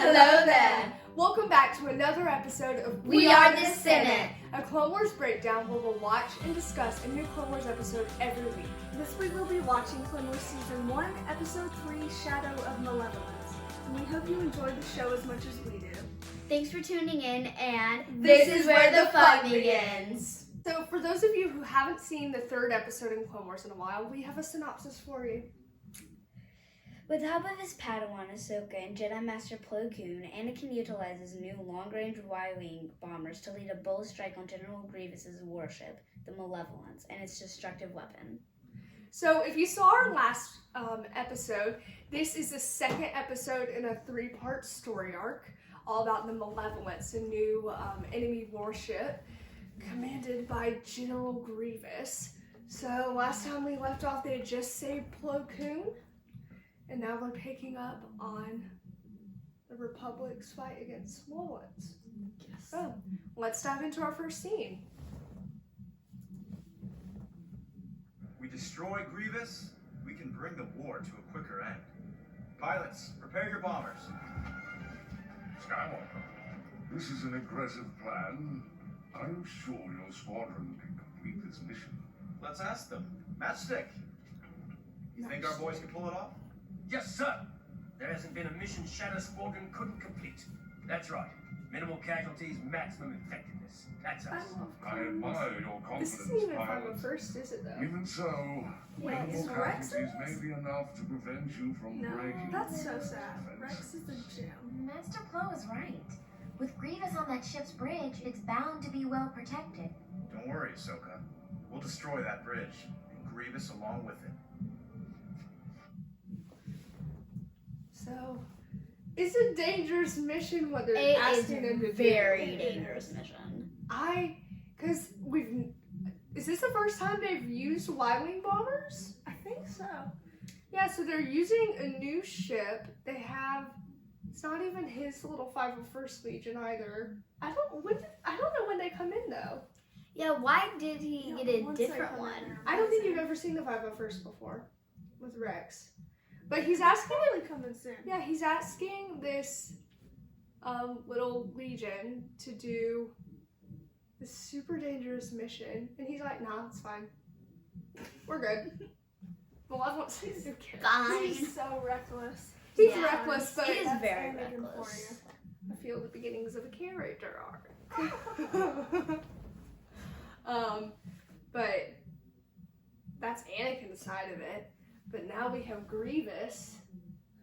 Hello there! Welcome back to another episode of We Are the Senate, a Clone Wars breakdown where we'll watch and discuss a new Clone Wars episode every week. This week we'll be watching Clone Wars Season 1, Episode 3, Shadow of Malevolence. And we hope you enjoyed the show as much as we do. Thanks for tuning in, and This is where the fun begins. So for those of you who haven't seen the third episode in Clone Wars in a while, we have a synopsis for you. With the help of his Padawan Ahsoka and Jedi Master Plo Koon, Anakin utilizes new long-range Y-wing bombers to lead a bold strike on General Grievous's warship, the Malevolence, and its destructive weapon. So if you saw our last episode, this is the second episode in a three-part story arc, all about the Malevolence, a new enemy warship commanded by General Grievous. So last time we left off, they had just saved Plo Koon. And now we're picking up on the Republic's fight against Malevolence. Yes. So, let's dive into our first scene. We destroy Grievous, we can bring the war to a quicker end. Pilots, prepare your bombers. Skywalker, this is an aggressive plan. Are you sure your squadron can complete this mission? Let's ask them. Matchstick, you think our boys can pull it off? Yes, sir. There hasn't been a mission Shadow Squadron couldn't complete. That's right. Minimal casualties, maximum effectiveness. That's us. I admire your This confidence, isn't even Final pilot. First, is it though? Even so, Yeah, minimal is Rex casualties in may this? be enough to prevent you from No, breaking that's so your sad. defense. Rex is the gem. Master Flaw is right. With Grievous on that ship's bridge, it's bound to be well protected. Don't worry, Ahsoka. We'll destroy that bridge, and Grievous along with it. So, it's a dangerous mission what they're It is asking them to a do. very dangerous mission. Is this the first time they've used Y-wing bombers? I think so. Yeah, so they're using a new ship. It's not even his little 501st Legion either. I don't know when they come in though. Yeah, why did he Yeah, get a once they different come in one? there. I don't think you've ever seen the 501st before with Rex. But he's asking Probably coming soon. Yeah, he's asking this little Legion to do this super dangerous mission, and he's like, "Nah, it's fine. We're good." Malevolence, who cares? Fine. He's so reckless. He's Yeah, reckless, but It is that's very Anakin for reckless. I feel the beginnings of a character arc. But that's Anakin's side of it. But now we have Grievous,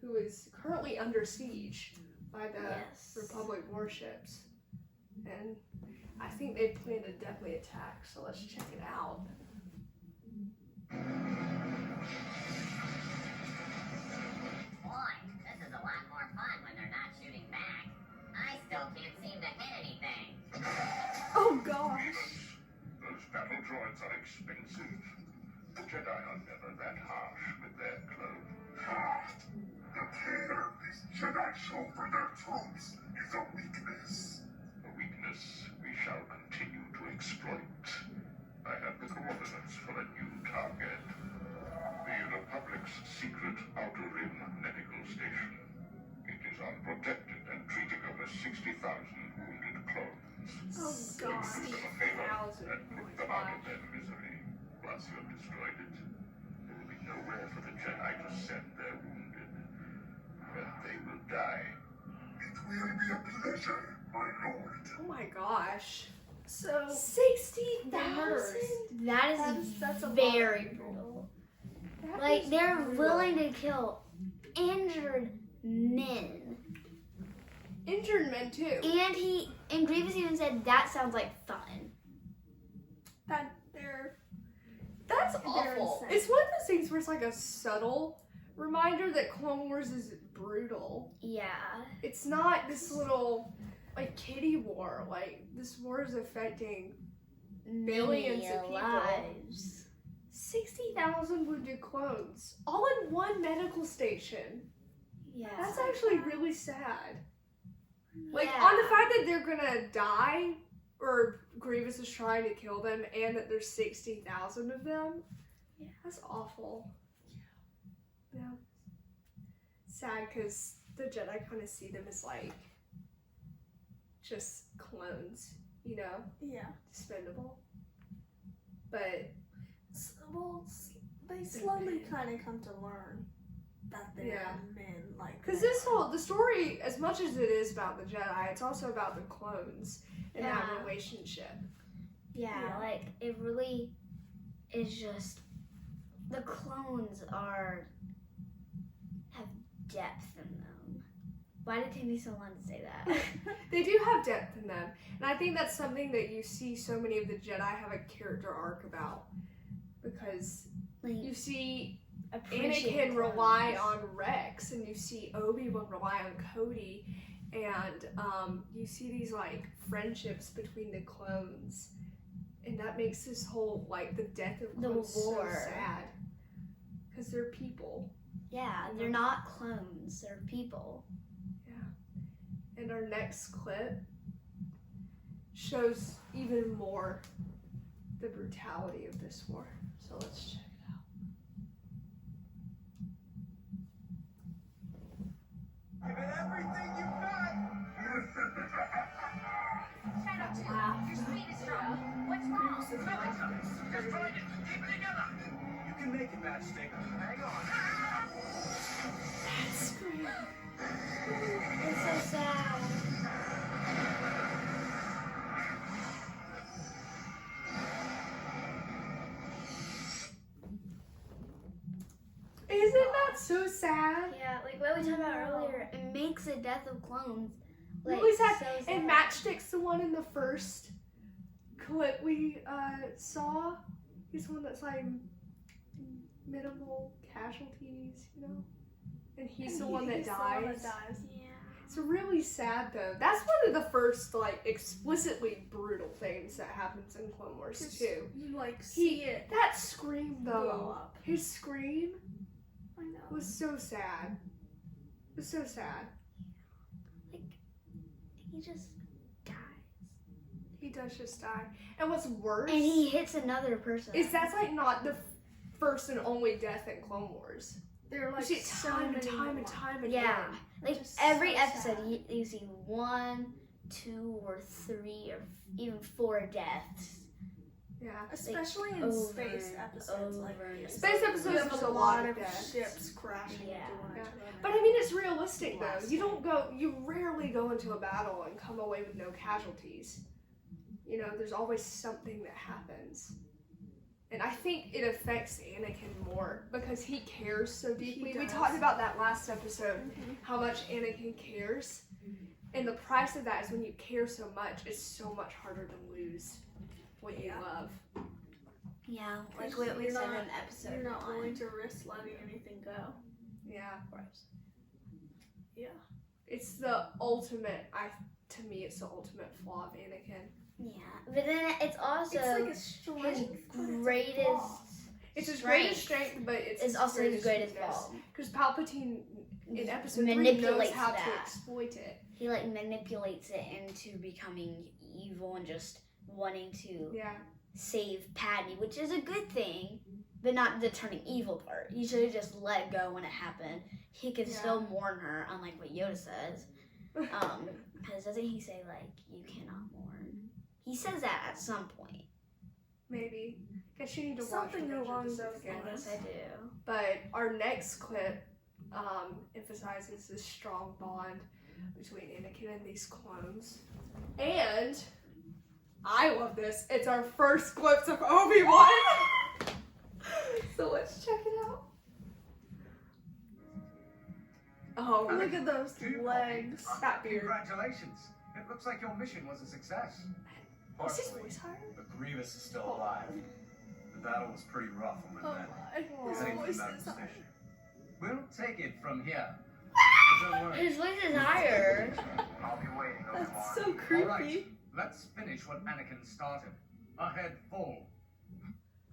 who is currently under siege by the Yes. Republic warships. And I think they plan a deadly attack, so let's check it out. Boy, this is a lot more fun when they're not shooting back. I still can't seem to hit anything. Oh gosh. Those battle droids are expensive. The Jedi are never that harsh with their clones. The care these Jedi show for their troops is a weakness. A weakness we shall continue to exploit. I have the coordinates for a new target. The Republic's secret Outer Rim medical station. It is unprotected and treating over 60,000 wounded clones. Oh Do gosh. them a favor 60,000. and put them out of their misery. Once you have destroyed it, there will be nowhere for the Jedi to send their wounded. And they will die. It will be a pleasure, my lord. Oh my gosh. So 60,000? That That's a lot. very brutal. That Like, is they're brutal. willing to kill injured men. Injured men too. And Grievous even said that sounds like fun. That's They're awful. insane. It's one of those things where it's like a subtle reminder that Clone Wars is brutal. Yeah. It's not this little like kiddie war. Like this war is affecting millions Many of people. lives. 60,000 wounded clones, all in one medical station. Yeah. That's actually really sad. Like Yeah. on the fact that they're gonna die, or Grievous is trying to kill them, and that there's 60,000 of them. Yeah. That's awful. Yeah. Sad because the Jedi kind of see them as like just clones, you know, Yeah. expendable. But Well, they slowly kind of come to learn that they're Yeah. men. Like, because the story, as much as it is about the Jedi, it's also about the clones and that Yeah. relationship. Yeah, like it really is just the clones have depth in them. Why did it take me so long to say that? They do have depth in them, and I think that's something that you see so many of the Jedi have a character arc about, because Like, you see appreciate Anakin rely clones. on Rex, and you see Obi-Wan rely on Cody, and you see these like friendships between the clones, and that makes this whole like the death of The clones so war. sad, because they're people. Yeah, they're not clones, they're people. And our next clip shows even more the brutality of this war. So let's check it out. Give it everything you got! Shadow 2, your speed is strong. What's wrong? Just trying to keep it together. You can make it, Matchstick. Hang on. It's so sad. Isn't that so sad? Yeah, like what we talked about earlier, it makes the death of clones like Really sad. so sad. And Matchstick's the one in the first clip we saw. He's the one that's like minimal casualties, you know? And he's the one that He's the one dies. that dies. Yeah. It's really sad though. That's one of the first like explicitly brutal things that happens in Clone Wars too. You like see it That scream blow though, up. his scream I know. was so sad. It was so sad. Like he just dies. He does just die. And what's worse And he hits another person. is that's like not the first and only death in Clone Wars. They're like You see it so time and many time more. and time again. Yeah. Like Just every so episode sad. you see 1, 2, or 3 or even 4 deaths. Yeah. Especially in over space and episodes. Like over and Space you episodes have is a a lot lot of deaths. ships crashing Yeah. into one Yeah. another. But I mean, it's realistic though. Blast. You rarely go into a battle and come away with no casualties. You know, there's always something that happens. And I think it affects Anakin more because he cares so deeply. We does. talked about that last episode, Mhm. how much Anakin cares. And the price of that is when you care so much, it's so much harder to lose what you Yeah. love. Yeah, like Because what we you're said not- in episode You're not 1. willing to risk letting anything go. Yeah. Yeah. It's the ultimate, to me, it's the ultimate flaw of Anakin. Yeah, but then it's also It's like a his strength. but it's a greatest. flaw. It's his greatest strength, but it's Is also his greatest weakness. fault. Because Palpatine in episode 3 knows Manipulates how to that. exploit it. He like manipulates it into becoming evil and just wanting to Yeah. save Padme, which is a good thing, but not the turning evil part. He should have just let go when it happened. He could Yeah. still mourn her, unlike what Yoda says. Because doesn't he say like you cannot mourn? He says that at some point. Maybe. Guess you need to Something watch Revenge of along the Sith those again. I guess I do. But our next clip emphasizes this strong bond between Anakin and these clones. And I love this. It's our first glimpse of Obi-Wan. So let's check it out. Oh, Look at those legs. that beard. Congratulations. It looks like your mission was a success. Is his Partially, voice higher? but Grievous is still alive. The battle was pretty rough on the Oh men. my. His Heading to voice the mountain is higher. station. We'll take it from here. But don't worry. His voice is higher. I'll be waiting. That's so All creepy. right, let's finish what Anakin started. A head full.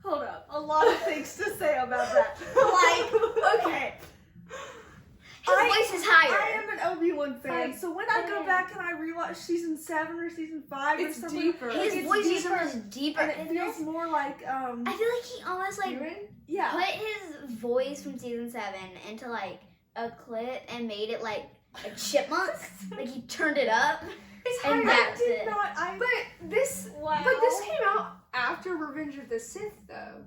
Hold up. A lot of things to say about that. Like, okay. His voice is higher. I am an Obi-Wan fan, Fine. so when I go back and I rewatch season 7 or season 5 or It's something, deeper. His it's voice is deeper, almost deeper. and it feels more like I feel like he almost like Ewan? yeah. put his voice from season 7 into like a clip and made it like like chipmunks. Like he turned it up, It's and hard. that's it. But this came out after Revenge of the Sith, though.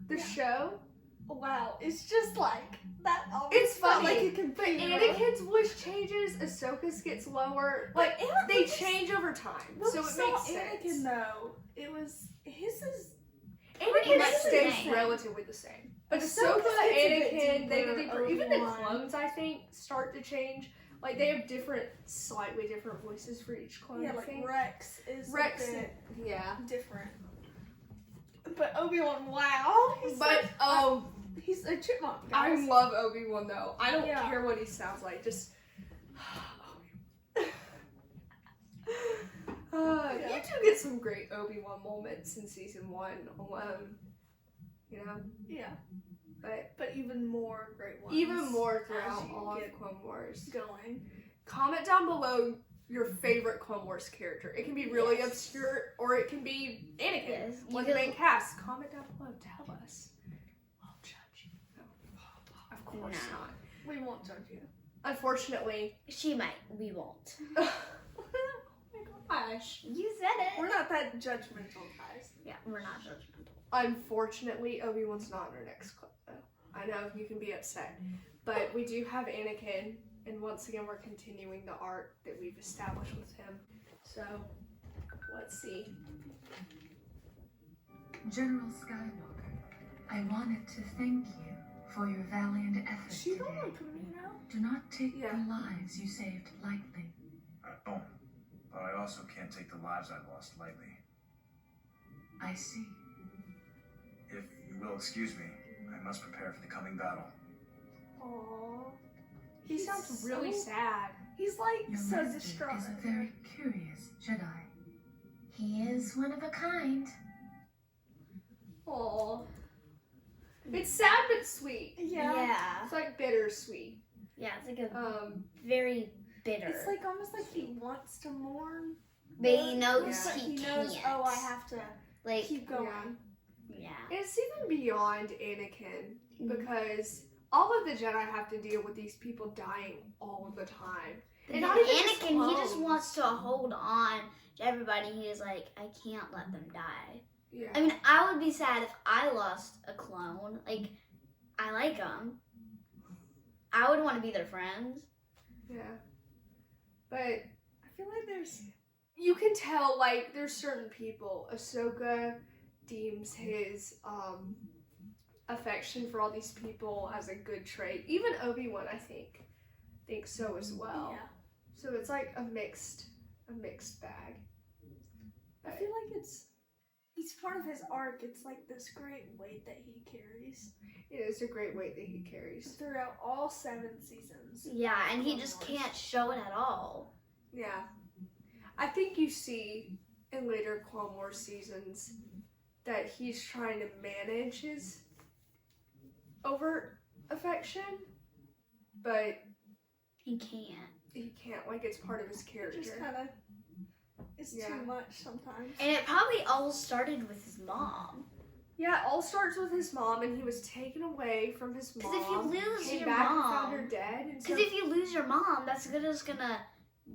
The show. Wow, it's just like that. It's felt funny. like it could But be. Anakin's voice changes. Ahsoka's gets lower. Like they change over time, so it makes sense. Anakin though, it was his is. Anakin much the stays same. relatively the same. But Ahsoka Ahsoka, gets a bit Anakin, they deeper, get deeper. Even the Obi-Wan. clones, I think, start to change. Like they have slightly different voices for each clone. Yeah, I like think. Rex is Rex, a bit yeah. different. But Obi-Wan, wow, he's a chipmunk. I Guys. love Obi-Wan though. I don't Yeah. care what he sounds like. Just. You do get some great Obi-Wan moments in season 1 alone. You know? Yeah, But even more great ones. even more as throughout you all of get Clone Wars. going. Comment down below your favorite Clone Wars character. It can be really Yes. obscure or it can be Anakin. Yes, you One of the can- main cast. Comment down below. Tell us. We'll judge you. No. Of course No. not. We won't judge you. Unfortunately. She might. We won't. Oh my gosh. You said it. We're not that judgmental, guys. Yeah, we're not judgmental. Unfortunately, Obi-Wan's not in our next clip, though. I know you can be upset, but we do have Anakin, and once again, we're continuing the arc that we've established with him. So, let's see. General Skywalker, I wanted to thank you for your valiant efforts She today. don't like Camino. Do not take Yeah. the lives you saved lightly. I don't. But I also can't take the lives I lost lightly. I see. If you will excuse me, I must prepare for the coming battle. Aww. He He's sounds really so- sad. He's like Your so master distraught. is a very curious Jedi. He is one of a kind. Aww. It's sad but sweet. Yeah. It's like bittersweet. Yeah, it's like a Very bitter. It's like almost like he wants to mourn, but he knows Yeah. but he he knows. can't. Oh, I have to like keep going. yeah. It's even beyond Anakin Mhm. because all of the Jedi have to deal with these people dying all of the time. And And not even just Anakin, he just clones. wants to hold on to everybody. He's like, I can't let them die. Yeah. I mean, I would be sad if I lost a clone. Like, I like them. I would want to be their friends. Yeah. But I feel like there's you can tell, like, there's certain people. Ahsoka deems his affection for all these people as a good trait. Even Obi-Wan, I think, thinks so as well. Yeah. So it's like a mixed bag. I feel like it's part of his arc. It's like this great weight that he carries It is a great weight that he carries. throughout all 7 seasons. Yeah, and he Clone just Wars. can't show it at all. Yeah. I think you see in later Clone Wars seasons that he's trying to manage his overt affection, but He can't. he can't. Like, it's part of his It character. just kind of is Yeah. too much sometimes. And it probably all started with his mom. Yeah, it all starts with his mom, and he was taken away from his mom. Because if you lose came your back and found mom, her dead. And so, because if you lose your mom, that's just gonna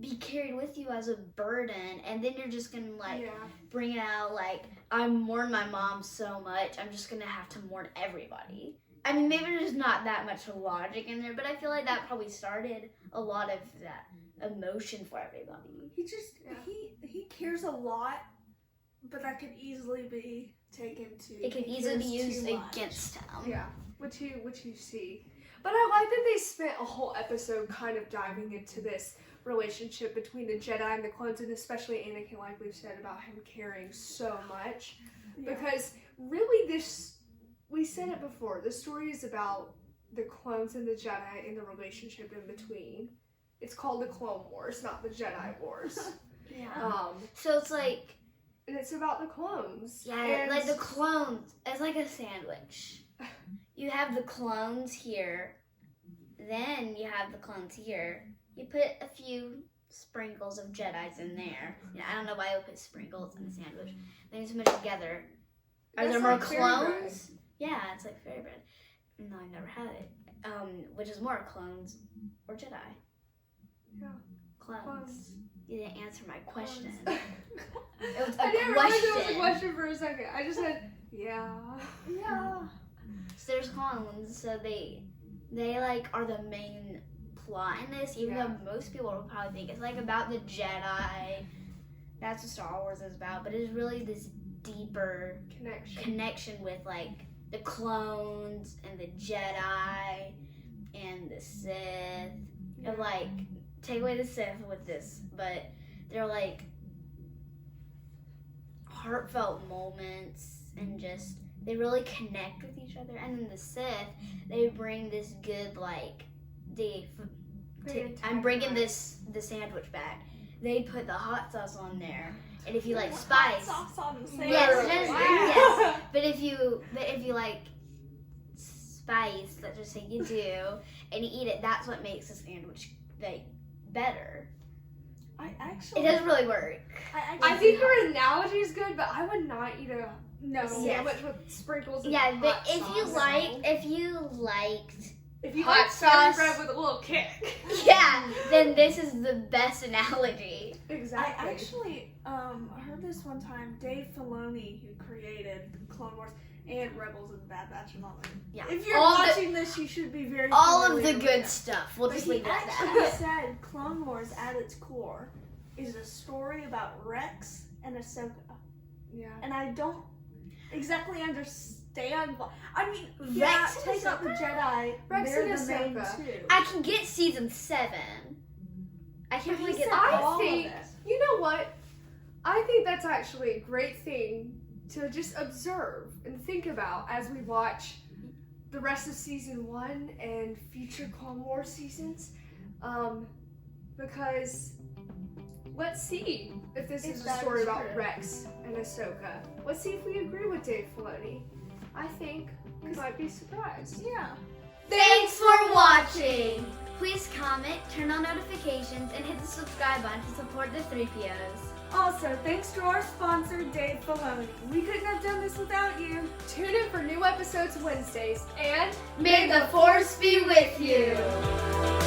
be carried with you as a burden, and then you're just gonna like yeah, bring it out like, I mourn my mom so much, I'm just gonna have to mourn everybody. I mean, maybe there's not that much logic in there, but I feel like that probably started a lot of that emotion for everybody. He just Yeah. he cares a lot, but that could easily be taken to. It could he easily be cares used too much. against him. yeah, which you see. But I like that they spent a whole episode kind of diving into this relationship between the Jedi and the clones, and especially Anakin, like we've said, about him caring so much. Yeah. Because really we said it before, the story is about the clones and the Jedi and the relationship in between. It's called the Clone Wars, not the Jedi Wars. Yeah. So it's like, And it's about the clones. yeah, And like the clones, it's like a sandwich. You have the clones here, then you have the clones here. You put a few sprinkles of Jedis in there. Yeah, I don't know why I would put sprinkles in a sandwich. Then you smush it together. Are That's there more like fairy bread. clones? Yeah, it's like fairy bread. No, I've never had it. Which is more clones or Jedi? Yeah. Clones. You didn't answer my question. Clones. It was a I didn't realize it was a question. question for a second. I just said, yeah. Yeah. So there's clones, so they like are the main plot in this, even Yeah. though most people will probably think it's like about the Jedi. That's what Star Wars is about, but it's really this deeper connection with like the clones and the Jedi and the Sith. Of like, take away the Sith with this, but they're like heartfelt moments and just they really connect with each other. And then the Sith, they bring this good like I'm bringing the sandwich back. They put the hot sauce on there, and if you like spice, Sauce on the sandwich. yes, Wow. yes. But if you like spice, let's just say you do, and you eat it, that's what makes the sandwich like better. It doesn't really work. I think your analogy is good, but I would not eat a sandwich with sprinkles and Yeah, but hot if sauce. you liked If you hot like salmon sauce- bread with a little kick. yeah, then this is the best analogy. Exactly. I actually heard this one time. Dave Filoni, who created Clone Wars and Rebels and Bad Batch and all that. Yeah. If you're All the- watching this, you should be very All of familiar the with good it. stuff. We'll But just he leave it at actually that. said Clone Wars at its core is a story about Rex and Ahsoka. Yeah. And I don't exactly understand why. I mean, Rex yeah, and take out the Ahsoka? Jedi. Rex they're and the main Ahsoka. two. I can get season 7. I can't But really he get said all all think- of it. You know what? I think that's actually a great thing to just observe and think about as we watch the rest of season 1 and future Clone Wars seasons. Because let's see if this If is a that story is about true. Rex and Ahsoka. Let's see if we agree with Dave Filoni. I think we might be surprised. Yeah. Thanks for watching! Please comment, turn on notifications, and hit the subscribe button to support the Threepios. Also, thanks to our sponsor, Dave Filoni. We couldn't have done this without you. Tune in for new episodes Wednesdays and May the Force be with you!